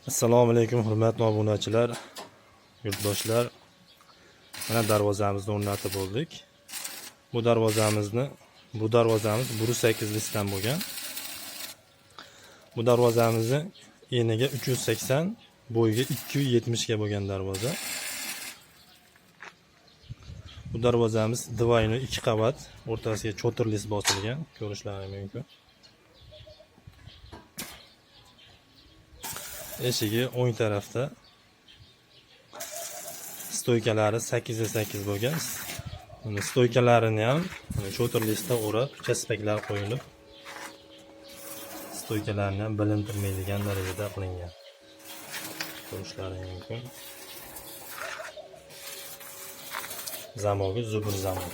Assalomu alaykum hurmatli obunachilar, yurtdoshlar. Mana darvozamizni o'rnatib bo'ldik. Bu darvozamiz Buru 8lisdan bo'lgan. Bu darvozamizni eniga 380, bo'yiga 270 ga bo'lgan darvoza. Bu darvozamiz divoyni 2 qavat, o'rtasiga cho'tirlis bosilgan, ko'rishlaringiz mumkin. Eshigi o'ng tarafda. Stoykalari 8 ga 8 bo'lgan. Buni stoykalarini ham cho'tirlisda o'rab, chaspaklar qo'yilib, stoykalarni ham bilintirmaydigan darajada qilingan. Ko'rishlaringiz mumkin. Zamogi zubur zamon.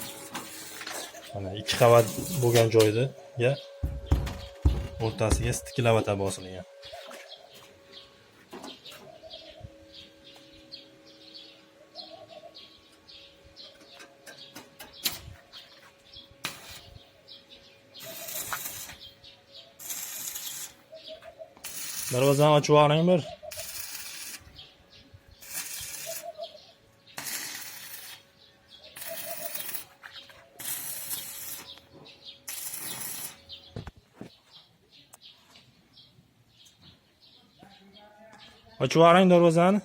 Mana 2 qavat bo'lgan joyga o'rtasiga stiklavata bosilgan. Darvozani ochib yuboring bir. Ochib yuboring darvozani.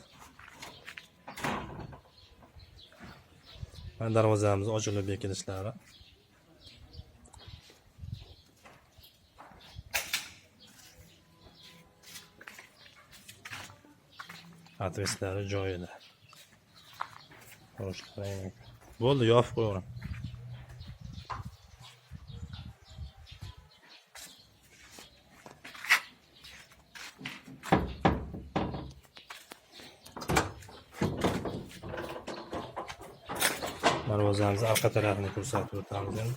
Mana darvozamiz ochilib bekilishlari. Adreslari joyida. Bo'ldi, yopib qo'ying. Darvozamiz orqa tarafini ko'rsatib o'tamiz endi.